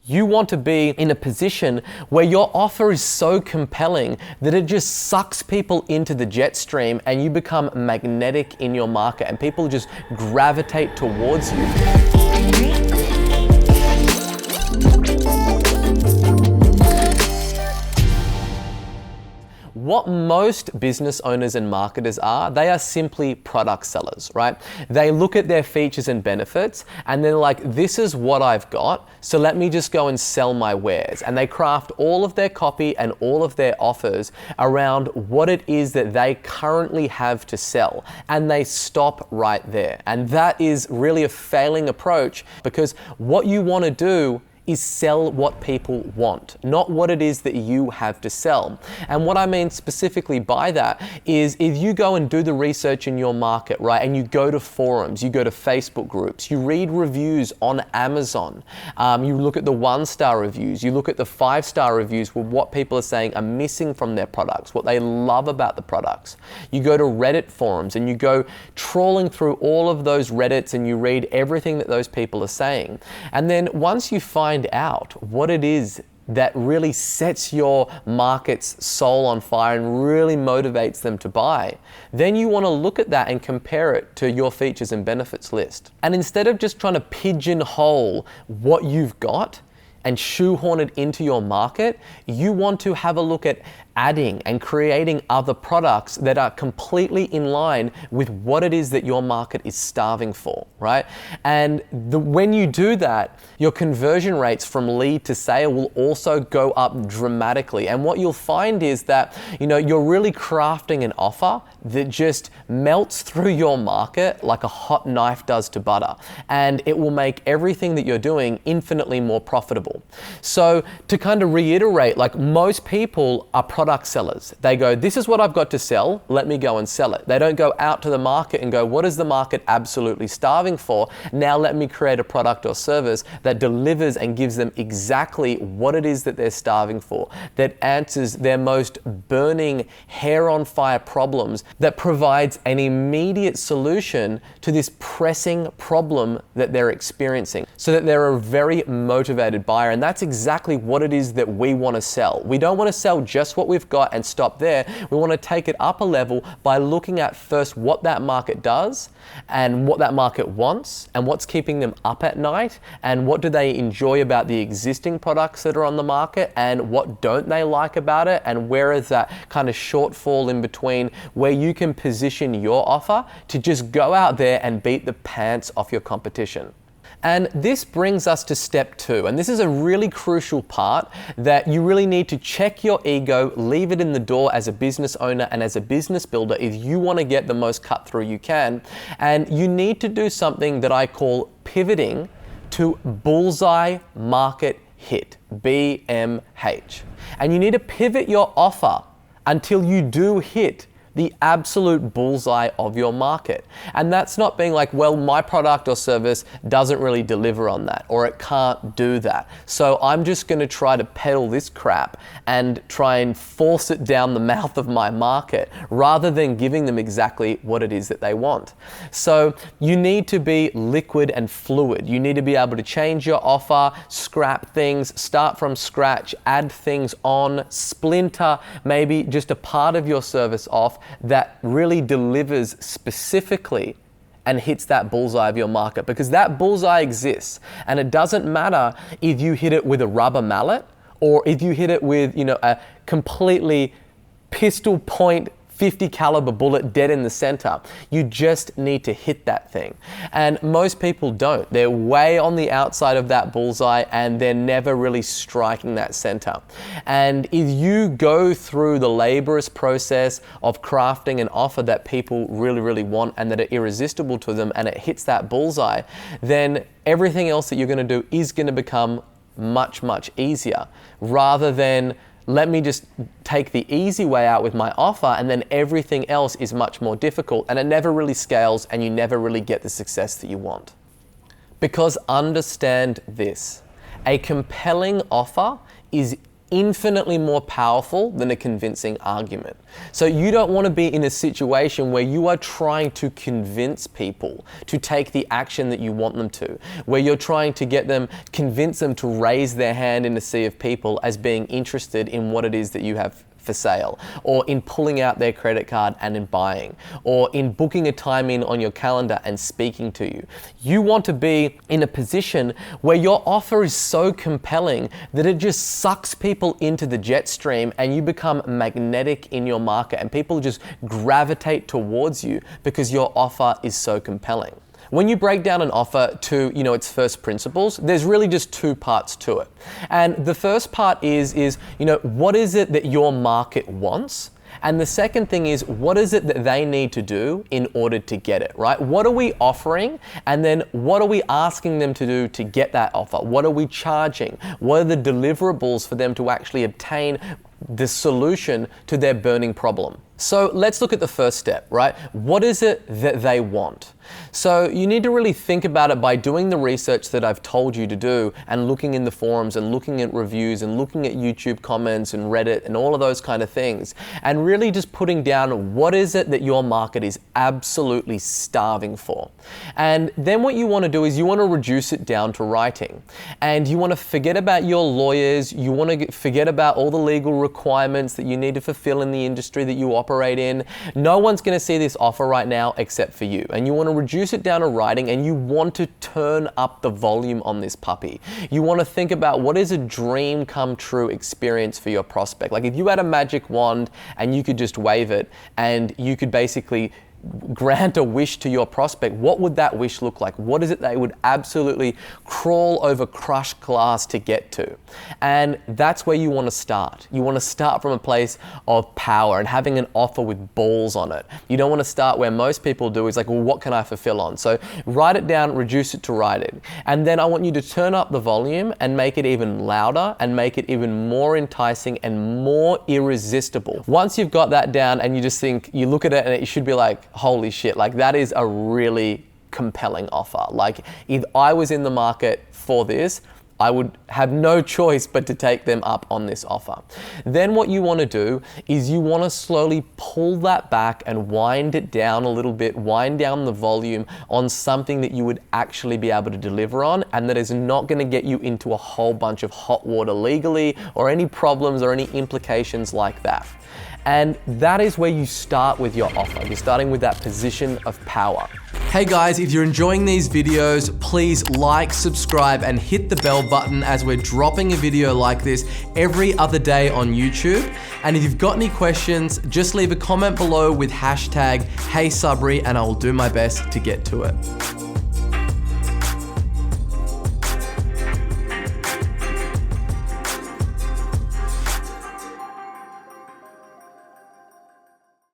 You want to be in a position where your offer is so compelling that it just sucks people into the jet stream and you become magnetic in your market and people just gravitate towards you. What most business owners and marketers are, they are simply product sellers, right? They look at their features and benefits and they're like, this is what I've got, so let me just go and sell my wares. And they craft all of their copy and all of their offers around what it is that they currently have to sell. And they stop right there. And that is really a failing approach, because what you want to do is sell what people want, not what it is that you have to sell. And what I mean specifically by that is if you go and do the research in your market, right, and you go to forums, you go to Facebook groups, you read reviews on Amazon, you look at the 1-star reviews, you look at the 5-star reviews with what people are saying are missing from their products, what they love about the products. You go to Reddit forums and you go trawling through all of those Reddits and you read everything that those people are saying. And then once you find out what it is that really sets your market's soul on fire and really motivates them to buy, then you want to look at that and compare it to your features and benefits list. And instead of just trying to pigeonhole what you've got and shoehorn it into your market, you want to have a look at adding and creating other products that are completely in line with what it is that your market is starving for, right? And when you do that, your conversion rates from lead to sale will also go up dramatically. And what you'll find is that, you're really crafting an offer that just melts through your market like a hot knife does to butter. And it will make everything that you're doing infinitely more profitable. So to kind of reiterate, like most people are product sellers. They go, this is what I've got to sell, let me go and sell it. They don't go out to the market and go, what is the market absolutely starving for? Now let me create a product or service that delivers and gives them exactly what it is that they're starving for, that answers their most burning, hair on fire problems, that provides an immediate solution to this pressing problem that they're experiencing, so that they're a very motivated buyer. And that's exactly what it is that we want to sell. We don't want to sell just what we've got and stop there. We want to take it up a level by looking at first what that market does and what that market wants and what's keeping them up at night and what do they enjoy about the existing products that are on the market and what don't they like about it, and where is that kind of shortfall in between where you can position your offer to just go out there and beat the pants off your competition. And this brings us to step 2. And this is a really crucial part that you really need to check your ego, leave it in the door as a business owner and as a business builder if you want to get the most cut through you can. And you need to do something that I call pivoting to bullseye market hit, BMH. And you need to pivot your offer until you do hit the absolute bullseye of your market. And that's not being like, well, my product or service doesn't really deliver on that, or it can't do that, so I'm just gonna try to peddle this crap and try and force it down the mouth of my market rather than giving them exactly what it is that they want. So you need to be liquid and fluid. You need to be able to change your offer, scrap things, start from scratch, add things on, splinter maybe just a part of your service off that really delivers specifically and hits that bullseye of your market, because that bullseye exists. And it doesn't matter if you hit it with a rubber mallet or if you hit it with, a completely pistol point 50 caliber bullet dead in the center. You just need to hit that thing. And most people don't. They're way on the outside of that bullseye and they're never really striking that center. And if you go through the laborious process of crafting an offer that people really, really want and that are irresistible to them and it hits that bullseye, then everything else that you're going to do is going to become much, much easier, rather than let me just take the easy way out with my offer and then everything else is much more difficult, and it never really scales and you never really get the success that you want. Because understand this, a compelling offer is infinitely more powerful than a convincing argument. So you don't want to be in a situation where you are trying to convince people to take the action that you want them to, where you're trying to convince them to raise their hand in a sea of people as being interested in what it is that you have for sale, or in pulling out their credit card and in buying, or in booking a time in on your calendar and speaking to you. You want to be in a position where your offer is so compelling that it just sucks people into the jet stream and you become magnetic in your market and people just gravitate towards you because your offer is so compelling. When you break down an offer to, its first principles, there's really just two parts to it. And the first part is, what is it that your market wants? And the second thing is, what is it that they need to do in order to get it, right? What are we offering? And then what are we asking them to do to get that offer? What are we charging? What are the deliverables for them to actually obtain the solution to their burning problem? So let's look at the first step, right? What is it that they want? So you need to really think about it by doing the research that I've told you to do and looking in the forums and looking at reviews and looking at YouTube comments and Reddit and all of those kind of things, and really just putting down what is it that your market is absolutely starving for. And then what you want to do is you want to reduce it down to writing, and you want to forget about your lawyers, you want to forget about all the legal requirements that you need to fulfill in the industry that you operate in. No one's going to see this offer right now except for you, and you want to reduce it down to writing, and you want to turn up the volume on this puppy. You want to think about what is a dream come true experience for your prospect. Like if you had a magic wand and you could just wave it and you could basically grant a wish to your prospect, what would that wish look like? What is it they would absolutely crawl over crushed glass to get to? And that's where you want to start. You want to start from a place of power and having an offer with balls on it. You don't want to start where most people do, is like, well, what can I fulfill on? So write it down, reduce it to writing. And then I want you to turn up the volume and make it even louder and make it even more enticing and more irresistible. Once you've got that down and you just think, you look at it and it should be like, holy shit, like that is a really compelling offer. Like if I was in the market for this, I would have no choice but to take them up on this offer. Then what you want to do is you want to slowly pull that back and wind it down a little bit, wind down the volume on something that you would actually be able to deliver on, and that is not going to get you into a whole bunch of hot water legally or any problems or any implications like that. And that is where you start with your offer. You're starting with that position of power. Hey guys, if you're enjoying these videos, please like, subscribe, and hit the bell button as we're dropping a video like this every other day on YouTube. And if you've got any questions, just leave a comment below with hashtag HeySabri and I will do my best to get to it.